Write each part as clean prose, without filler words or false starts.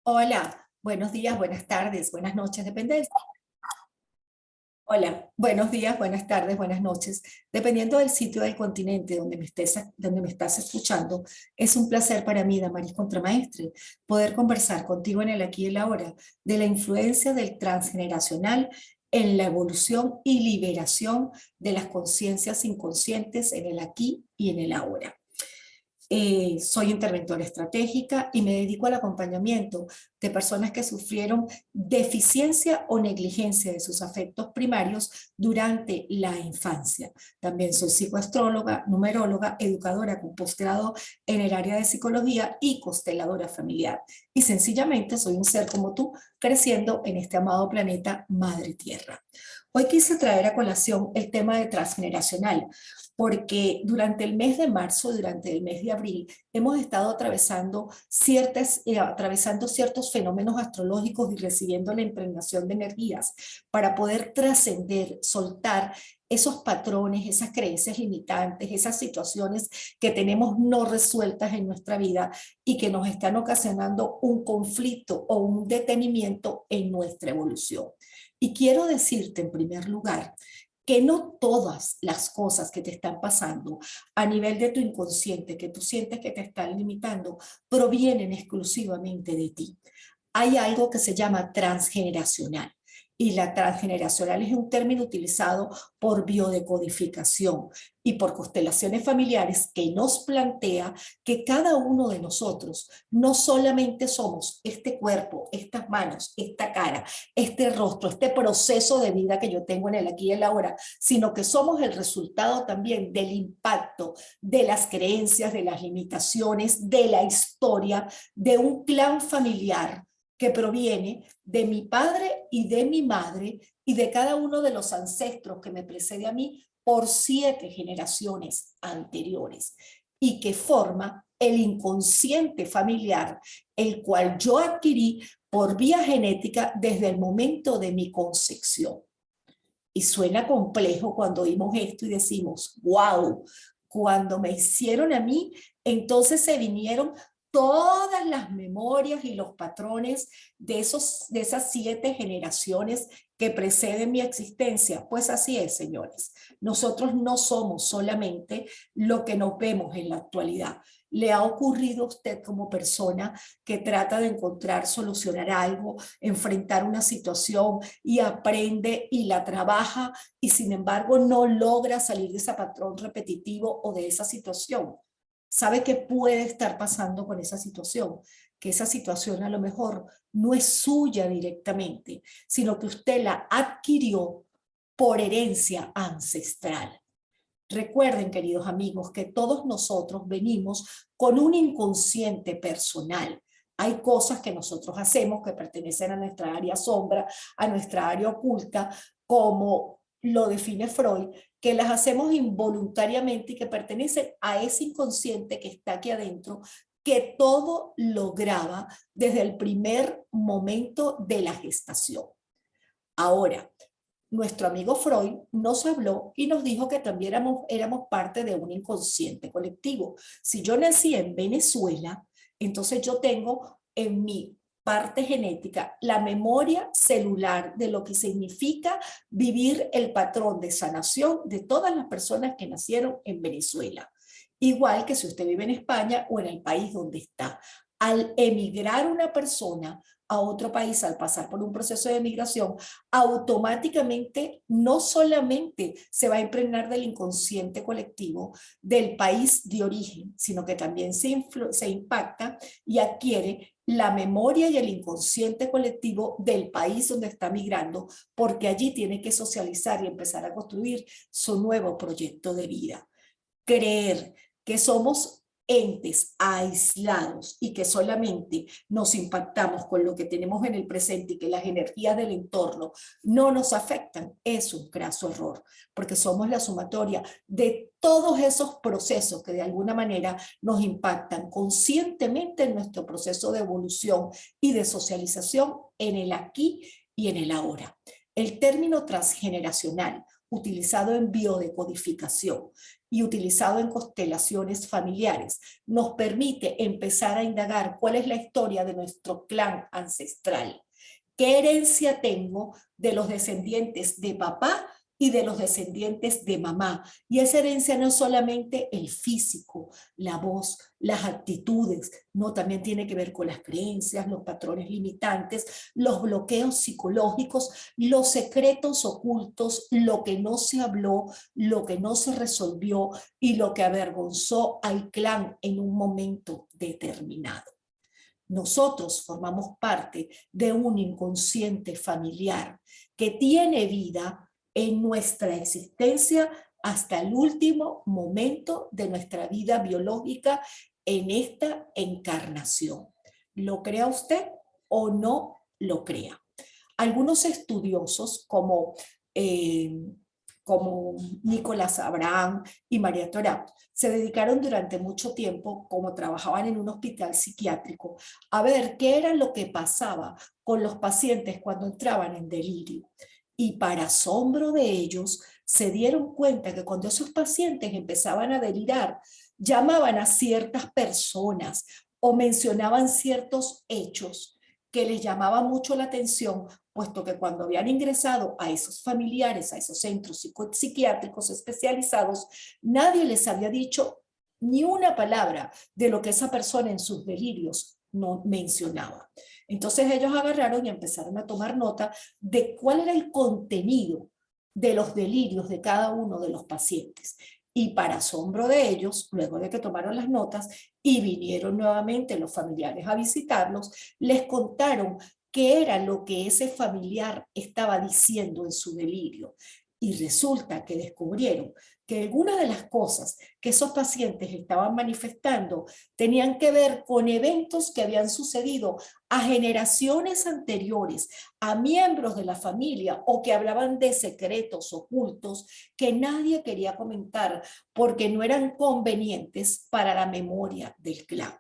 Hola, buenos días, buenas tardes, buenas noches, depende del... Hola, buenos días, buenas tardes, buenas noches. Dependiendo del sitio del continente donde me estás escuchando, es un placer para mí, Damaris Contramaestre, poder conversar contigo en el aquí y el ahora de la influencia del transgeneracional en la evolución y liberación de las conciencias inconscientes en el aquí y en el ahora. Soy interventora estratégica y me dedico al acompañamiento de personas que sufrieron deficiencia o negligencia de sus afectos primarios durante la infancia. También soy psicoastróloga, numeróloga, educadora con posgrado en el área de psicología y consteladora familiar. Y sencillamente soy un ser como tú, creciendo en este amado planeta Madre Tierra. Hoy quise traer a colación el tema de transgeneracional, porque durante el mes de marzo, durante el mes de abril, hemos estado atravesando ciertos fenómenos astrológicos y recibiendo la impregnación de energías para poder trascender, soltar esos patrones, esas creencias limitantes, esas situaciones que tenemos no resueltas en nuestra vida y que nos están ocasionando un conflicto o un detenimiento en nuestra evolución. Y quiero decirte en primer lugar que no todas las cosas que te están pasando a nivel de tu inconsciente, que tú sientes que te están limitando, provienen exclusivamente de ti. Hay algo que se llama transgeneracional. Y la transgeneracional es un término utilizado por biodecodificación y por constelaciones familiares que nos plantea que cada uno de nosotros no solamente somos este cuerpo, estas manos, esta cara, este rostro, este proceso de vida que yo tengo en el aquí y el ahora, sino que somos el resultado también del impacto de las creencias, de las limitaciones, de la historia, de un clan familiar que proviene de mi padre y de mi madre y de cada uno de los ancestros que me precede a mí por 7 generaciones anteriores y que forma el inconsciente familiar, el cual yo adquirí por vía genética desde el momento de mi concepción. Y suena complejo cuando oímos esto y decimos, wow, cuando me hicieron a mí, entonces se vinieron todas las memorias y los patrones de esas 7 generaciones que preceden mi existencia. Pues así es, señores. Nosotros no somos solamente lo que nos vemos en la actualidad. ¿Le ha ocurrido a usted como persona que trata de encontrar, solucionar algo, enfrentar una situación y aprende y la trabaja y sin embargo no logra salir de ese patrón repetitivo o de esa situación? ¿Sabe qué puede estar pasando con esa situación? Que esa situación a lo mejor no es suya directamente, sino que usted la adquirió por herencia ancestral. Recuerden, queridos amigos, que todos nosotros venimos con un inconsciente personal. Hay cosas que nosotros hacemos que pertenecen a nuestra área sombra, a nuestra área oculta, como lo define Freud, que las hacemos involuntariamente y que pertenecen a ese inconsciente que está aquí adentro, que todo lo graba desde el primer momento de la gestación. Ahora, nuestro amigo Freud nos habló y nos dijo que también éramos parte de un inconsciente colectivo. Si yo nací en Venezuela, entonces yo tengo en mi parte genética la memoria celular de lo que significa vivir el patrón de sanación de todas las personas que nacieron en Venezuela. Igual que si usted vive en España o en el país donde está. Al emigrar una persona a otro país, al pasar por un proceso de migración, automáticamente no solamente se va a impregnar del inconsciente colectivo del país de origen, sino que también se impacta y adquiere la memoria y el inconsciente colectivo del país donde está migrando, porque allí tiene que socializar y empezar a construir su nuevo proyecto de vida. Creer que somos entes aislados y que solamente nos impactamos con lo que tenemos en el presente y que las energías del entorno no nos afectan, es un graso error, porque somos la sumatoria de todos esos procesos que de alguna manera nos impactan conscientemente en nuestro proceso de evolución y de socialización en el aquí y en el ahora. El término transgeneracional, utilizado en biodecodificación, y utilizado en constelaciones familiares, nos permite empezar a indagar cuál es la historia de nuestro clan ancestral. ¿Qué herencia tengo de los descendientes de papá y de los descendientes de mamá? Y esa herencia no es solamente el físico, la voz, las actitudes, no, también tiene que ver con las creencias, los patrones limitantes, los bloqueos psicológicos, los secretos ocultos, lo que no se habló, lo que no se resolvió y lo que avergonzó al clan en un momento determinado. Nosotros formamos parte de un inconsciente familiar que tiene vida en nuestra existencia hasta el último momento de nuestra vida biológica en esta encarnación. ¿Lo crea usted o no lo crea? Algunos estudiosos como Nicolás Abraham y María Torá, se dedicaron durante mucho tiempo, como trabajaban en un hospital psiquiátrico, a ver qué era lo que pasaba con los pacientes cuando entraban en delirio. Y para asombro de ellos, se dieron cuenta que cuando esos pacientes empezaban a delirar, llamaban a ciertas personas o mencionaban ciertos hechos que les llamaban mucho la atención, puesto que cuando habían ingresado a esos familiares, a esos centros psiquiátricos especializados, nadie les había dicho ni una palabra de lo que esa persona en sus delirios no mencionaba. Entonces ellos agarraron y empezaron a tomar nota de cuál era el contenido de los delirios de cada uno de los pacientes. Y para asombro de ellos, luego de que tomaron las notas y vinieron nuevamente los familiares a visitarlos, les contaron qué era lo que ese familiar estaba diciendo en su delirio. Y resulta que descubrieron que algunas de las cosas que esos pacientes estaban manifestando tenían que ver con eventos que habían sucedido a generaciones anteriores, a miembros de la familia, o que hablaban de secretos ocultos que nadie quería comentar porque no eran convenientes para la memoria del clan.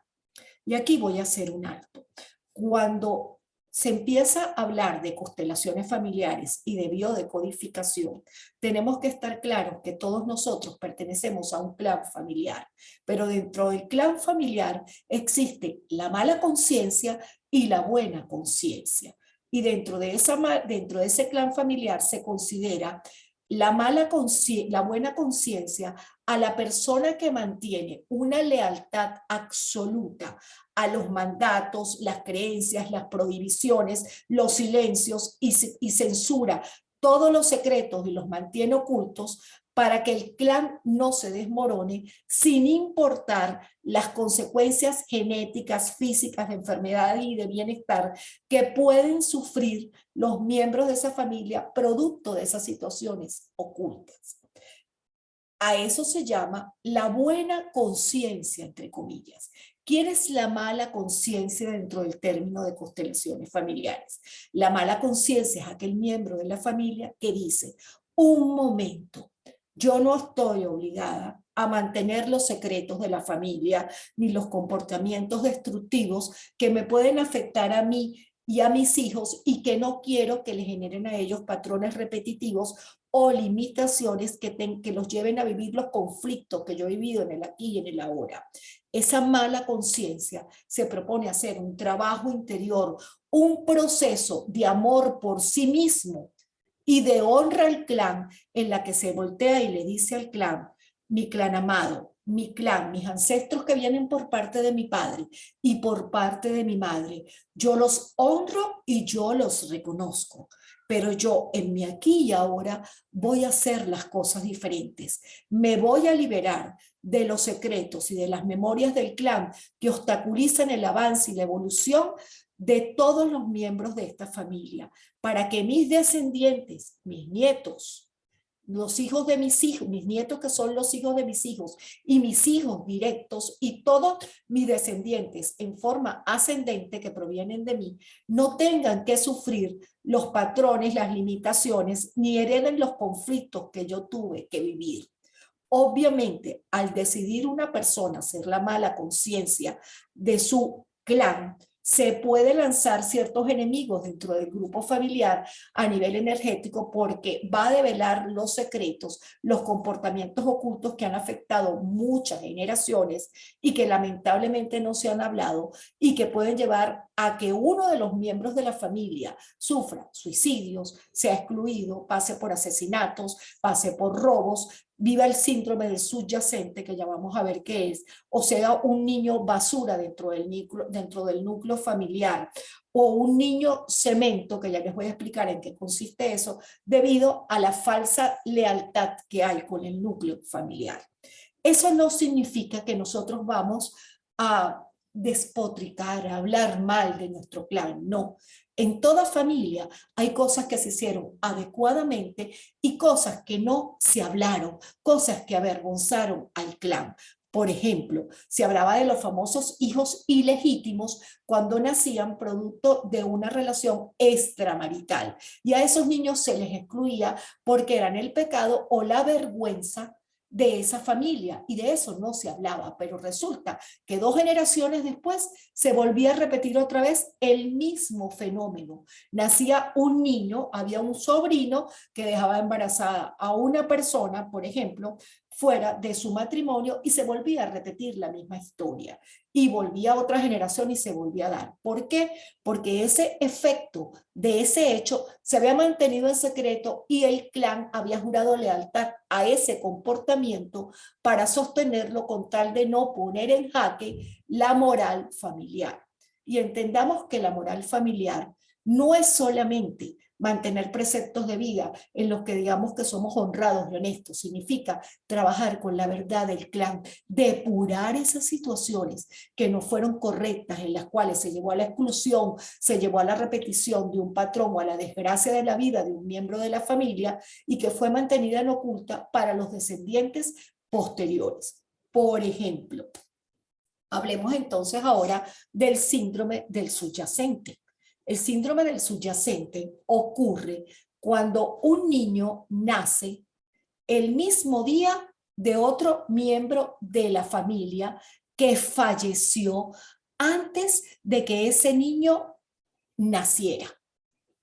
Y aquí voy a hacer un alto. Cuando se empieza a hablar de constelaciones familiares y de biodecodificación, tenemos que estar claros que todos nosotros pertenecemos a un clan familiar, pero dentro del clan familiar existe la mala conciencia y la buena conciencia. Y dentro de ese clan familiar se considera la buena conciencia a la persona que mantiene una lealtad absoluta a los mandatos, las creencias, las prohibiciones, los silencios y censura todos los secretos y los mantiene ocultos para que el clan no se desmorone sin importar las consecuencias genéticas, físicas, de enfermedades y de bienestar que pueden sufrir los miembros de esa familia producto de esas situaciones ocultas. A eso se llama la buena conciencia, entre comillas. ¿Quién es la mala conciencia dentro del término de constelaciones familiares? La mala conciencia es aquel miembro de la familia que dice, un momento, yo no estoy obligada a mantener los secretos de la familia ni los comportamientos destructivos que me pueden afectar a mí y a mis hijos y que no quiero que le generen a ellos patrones repetitivos o limitaciones que los lleven a vivir los conflictos que yo he vivido en el aquí y en el ahora. Esa mala conciencia se propone hacer un trabajo interior, un proceso de amor por sí mismo y de honra al clan, en la que se voltea y le dice al clan, mi clan amado, mi clan, mis ancestros que vienen por parte de mi padre y por parte de mi madre, yo los honro y yo los reconozco, pero yo en mi aquí y ahora voy a hacer las cosas diferentes. Me voy a liberar de los secretos y de las memorias del clan que obstaculizan el avance y la evolución de todos los miembros de esta familia, para que mis descendientes, mis nietos, los hijos de mis hijos, mis nietos que son los hijos de mis hijos y mis hijos directos y todos mis descendientes en forma ascendente que provienen de mí, no tengan que sufrir los patrones, las limitaciones, ni hereden los conflictos que yo tuve que vivir. Obviamente, al decidir una persona ser la mala conciencia de su clan, se puede lanzar ciertos enemigos dentro del grupo familiar a nivel energético porque va a develar los secretos, los comportamientos ocultos que han afectado muchas generaciones y que lamentablemente no se han hablado y que pueden llevar a que uno de los miembros de la familia sufra suicidios, sea excluido, pase por asesinatos, pase por robos, viva el síndrome del subyacente, que ya vamos a ver qué es, o sea, un niño basura dentro del núcleo familiar, o un niño cemento, que ya les voy a explicar en qué consiste eso, debido a la falsa lealtad que hay con el núcleo familiar. Eso no significa que nosotros vamos a despotricar, a hablar mal de nuestro clan, no. En toda familia hay cosas que se hicieron adecuadamente y cosas que no se hablaron, cosas que avergonzaron al clan. Por ejemplo, se hablaba de los famosos hijos ilegítimos cuando nacían producto de una relación extramarital. Y a esos niños se les excluía porque eran el pecado o la vergüenza de esa familia, y de eso no se hablaba, pero resulta que 2 generaciones después se volvía a repetir otra vez el mismo fenómeno. Nacía un niño, había un sobrino que dejaba embarazada a una persona, por ejemplo, fuera de su matrimonio, y se volvía a repetir la misma historia. Y volvía a otra generación y se volvía a dar. ¿Por qué? Porque ese efecto de ese hecho se había mantenido en secreto y el clan había jurado lealtad a ese comportamiento para sostenerlo con tal de no poner en jaque la moral familiar. Y entendamos que la moral familiar no es solamente mantener preceptos de vida en los que digamos que somos honrados y honestos, significa trabajar con la verdad del clan, depurar esas situaciones que no fueron correctas, en las cuales se llevó a la exclusión, se llevó a la repetición de un patrón o a la desgracia de la vida de un miembro de la familia y que fue mantenida en oculta para los descendientes posteriores. Por ejemplo, hablemos entonces ahora del síndrome del subyacente. El síndrome del subyacente ocurre cuando un niño nace el mismo día de otro miembro de la familia que falleció antes de que ese niño naciera.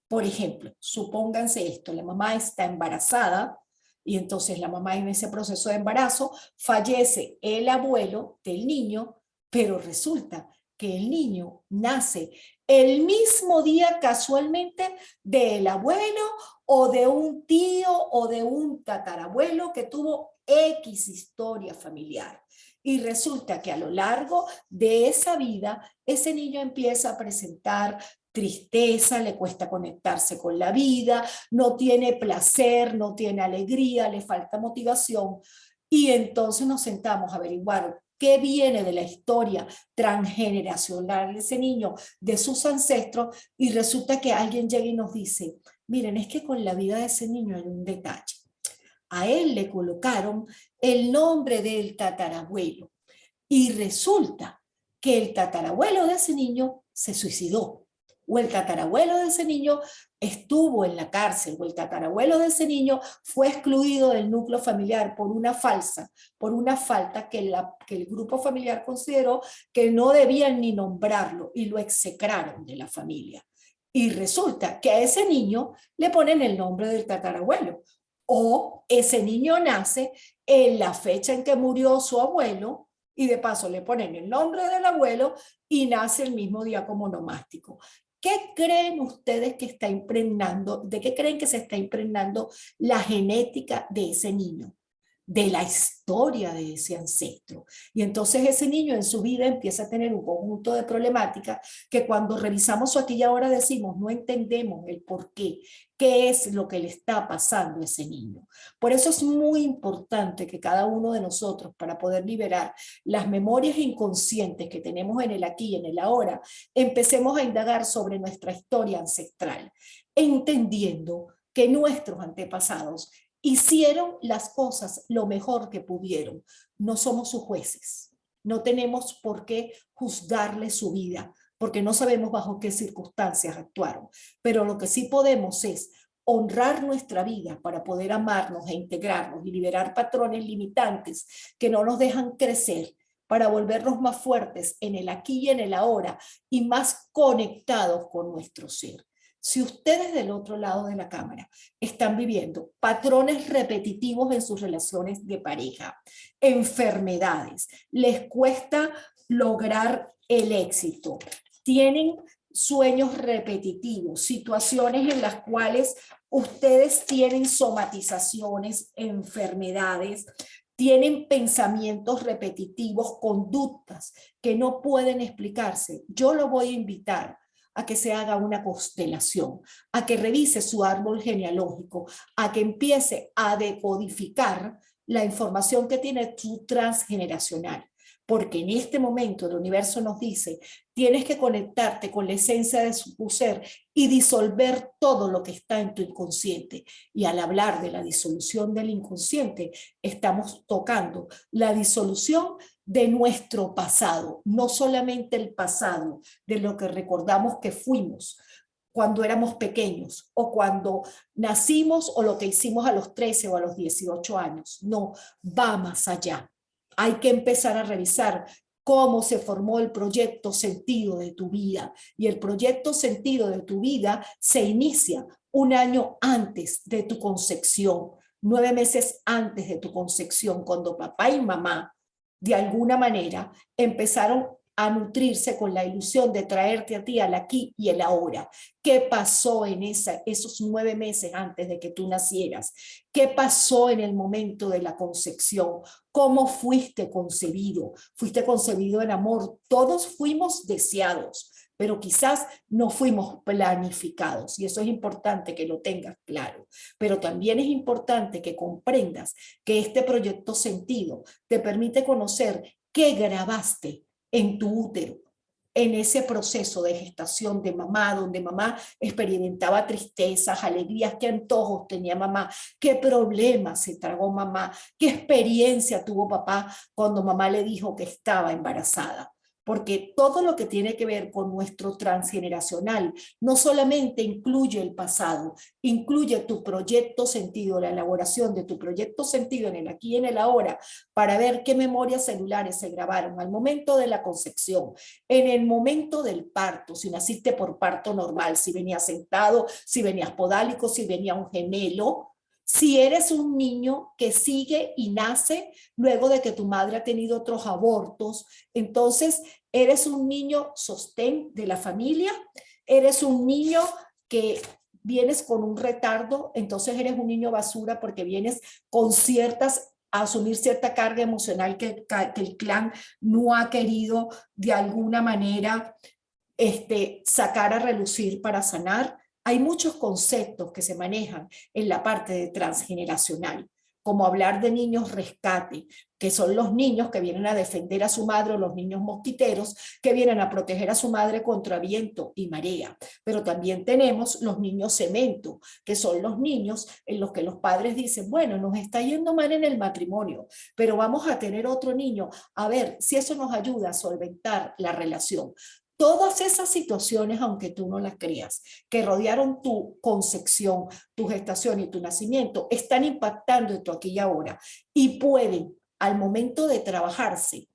Por ejemplo, supónganse esto, la mamá está embarazada y entonces la mamá en ese proceso de embarazo fallece el abuelo del niño, pero resulta que el niño nace el mismo día casualmente del abuelo o de un tío o de un tatarabuelo que tuvo X historia familiar. Y resulta que a lo largo de esa vida, ese niño empieza a presentar tristeza, le cuesta conectarse con la vida, no tiene placer, no tiene alegría, le falta motivación. Y entonces nos sentamos a averiguar qué viene de la historia transgeneracional de ese niño, de sus ancestros, y resulta que alguien llega y nos dice, miren, es que con la vida de ese niño hay un detalle. A él le colocaron el nombre del tatarabuelo y resulta que el tatarabuelo de ese niño se suicidó, o el tatarabuelo de ese niño estuvo en la cárcel, o el tatarabuelo de ese niño fue excluido del núcleo familiar por una falta que el grupo familiar consideró que no debían ni nombrarlo y lo execraron de la familia. Y resulta que a ese niño le ponen el nombre del tatarabuelo, o ese niño nace en la fecha en que murió su abuelo y de paso le ponen el nombre del abuelo y nace el mismo día como nomástico. ¿Qué creen ustedes que está impregnando, de qué creen que se está impregnando la genética de ese niño? De la historia de ese ancestro. Y entonces ese niño en su vida empieza a tener un conjunto de problemáticas que cuando revisamos aquí y ahora decimos, no entendemos el por qué es lo que le está pasando a ese niño. Por eso es muy importante que cada uno de nosotros, para poder liberar las memorias inconscientes que tenemos en el aquí y en el ahora, empecemos a indagar sobre nuestra historia ancestral, entendiendo que nuestros antepasados hicieron las cosas lo mejor que pudieron. No somos sus jueces. No tenemos por qué juzgarle su vida, porque no sabemos bajo qué circunstancias actuaron. Pero lo que sí podemos es honrar nuestra vida para poder amarnos e integrarnos y liberar patrones limitantes que no nos dejan crecer, para volvernos más fuertes en el aquí y en el ahora y más conectados con nuestro ser. Si ustedes del otro lado de la cámara están viviendo patrones repetitivos en sus relaciones de pareja, enfermedades, les cuesta lograr el éxito, tienen sueños repetitivos, situaciones en las cuales ustedes tienen somatizaciones, enfermedades, tienen pensamientos repetitivos, conductas que no pueden explicarse, yo lo voy a invitar a que se haga una constelación, a que revise su árbol genealógico, a que empiece a decodificar la información que tiene su transgeneracional. Porque en este momento el universo nos dice, tienes que conectarte con la esencia de su ser y disolver todo lo que está en tu inconsciente. Y al hablar de la disolución del inconsciente, estamos tocando la disolución de nuestro pasado, no solamente el pasado, de lo que recordamos que fuimos cuando éramos pequeños o cuando nacimos o lo que hicimos a los 13 o a los 18 años. No, va más allá. Hay que empezar a revisar cómo se formó el proyecto sentido de tu vida. Y el proyecto sentido de tu vida se inicia un año antes de tu concepción, 9 meses antes de tu concepción, cuando papá y mamá, de alguna manera, empezaron a nutrirse con la ilusión de traerte a ti al aquí y el ahora. ¿Qué pasó en esos 9 meses antes de que tú nacieras? ¿Qué pasó en el momento de la concepción? ¿Cómo fuiste concebido? ¿Fuiste concebido en amor? Todos fuimos deseados, pero quizás no fuimos planificados, y eso es importante que lo tengas claro. Pero también es importante que comprendas que este proyecto sentido te permite conocer qué grabaste en tu útero, en ese proceso de gestación de mamá, donde mamá experimentaba tristezas, alegrías, qué antojos tenía mamá, qué problemas se tragó mamá, qué experiencia tuvo papá cuando mamá le dijo que estaba embarazada. Porque todo lo que tiene que ver con nuestro transgeneracional no solamente incluye el pasado, incluye tu proyecto sentido, la elaboración de tu proyecto sentido en el aquí y en el ahora, para ver qué memorias celulares se grabaron al momento de la concepción, en el momento del parto, si naciste por parto normal, si venías sentado, si venías podálico, si venía un gemelo, si eres un niño que sigue y nace luego de que tu madre ha tenido otros abortos, entonces eres un niño sostén de la familia, eres un niño que vienes con un retardo, entonces eres un niño basura porque vienes con a asumir cierta carga emocional que el clan no ha querido de alguna manera sacar a relucir para sanar. Hay muchos conceptos que se manejan en la parte de transgeneracional, como hablar de niños rescate, que son los niños que vienen a defender a su madre, o los niños mosquiteros que vienen a proteger a su madre contra viento y marea. Pero también tenemos los niños cemento, que son los niños en los que los padres dicen, bueno, nos está yendo mal en el matrimonio, pero vamos a tener otro niño, a ver si eso nos ayuda a solventar la relación. Todas esas situaciones, aunque tú no las creas, que rodearon tu concepción, tu gestación y tu nacimiento, están impactando en tu aquí y ahora y pueden, al momento de trabajarse,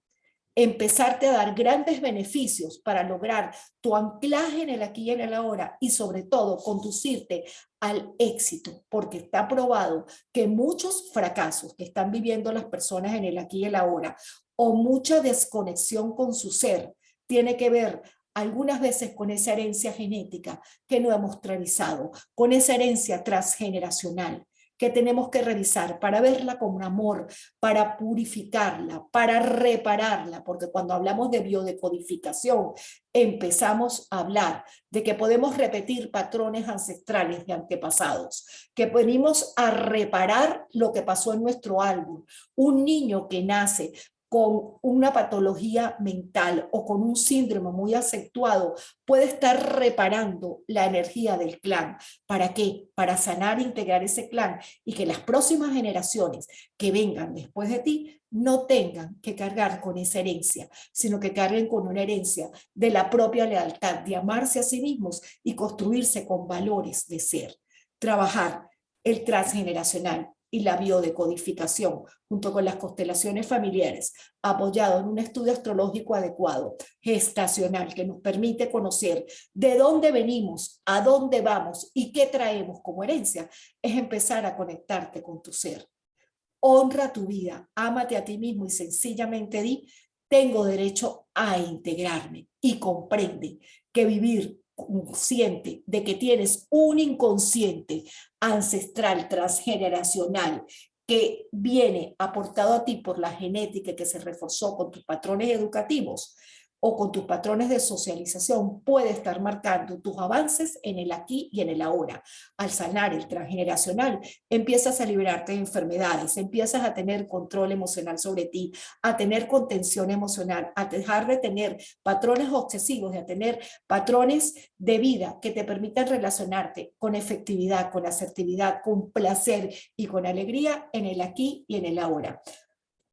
empezarte a dar grandes beneficios para lograr tu anclaje en el aquí y en el ahora y sobre todo conducirte al éxito, porque está probado que muchos fracasos que están viviendo las personas en el aquí y el ahora o mucha desconexión con su ser tiene que ver algunas veces con esa herencia genética que no hemos revisado, con esa herencia transgeneracional que tenemos que revisar para verla como un amor, para purificarla, para repararla, porque cuando hablamos de biodecodificación, empezamos a hablar de que podemos repetir patrones ancestrales de antepasados, que venimos a reparar lo que pasó en nuestro árbol. Un niño que nace con una patología mental o con un síndrome muy acentuado, puede estar reparando la energía del clan. ¿Para qué? Para sanar e integrar ese clan y que las próximas generaciones que vengan después de ti no tengan que cargar con esa herencia, sino que carguen con una herencia de la propia lealtad, de amarse a sí mismos y construirse con valores de ser. Trabajar el transgeneracional y la biodecodificación, junto con las constelaciones familiares, apoyado en un estudio astrológico adecuado, gestacional, que nos permite conocer de dónde venimos, a dónde vamos y qué traemos como herencia, es empezar a conectarte con tu ser. Honra tu vida, ámate a ti mismo y sencillamente di, tengo derecho a integrarme, y comprende que vivir consciente de que tienes un inconsciente ancestral, transgeneracional, que viene aportado a ti por la genética que se reforzó con tus patrones educativos o con tus patrones de socialización, puede estar marcando tus avances en el aquí y en el ahora. Al sanar el transgeneracional, empiezas a liberarte de enfermedades, empiezas a tener control emocional sobre ti, a tener contención emocional, a dejar de tener patrones obsesivos, de tener patrones de vida que te permitan relacionarte con efectividad, con asertividad, con placer y con alegría en el aquí y en el ahora.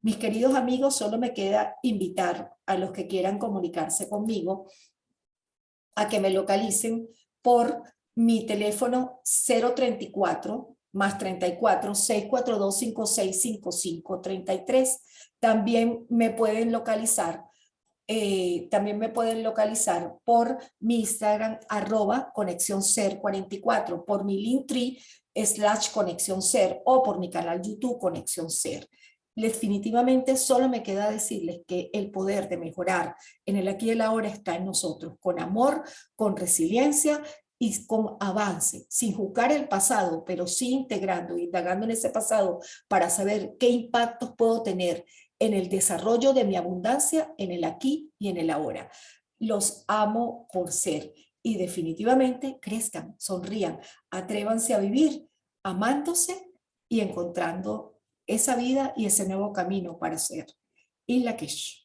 Mis queridos amigos, solo me queda invitar a los que quieran comunicarse conmigo a que me localicen por mi teléfono 034 más 34 642 5655 33. También me pueden localizar por mi Instagram @ConexionSer44, por mi Linktree /ConexionSer o por mi canal YouTube Conexión Ser. Definitivamente solo me queda decirles que el poder de mejorar en el aquí y el ahora está en nosotros, con amor, con resiliencia y con avance, sin juzgar el pasado, pero sí integrando, indagando en ese pasado para saber qué impactos puedo tener en el desarrollo de mi abundancia, en el aquí y en el ahora. Los amo por ser y definitivamente crezcan, sonrían, atrévanse a vivir amándose y encontrando esa vida y ese nuevo camino para ser. Y la Kesh.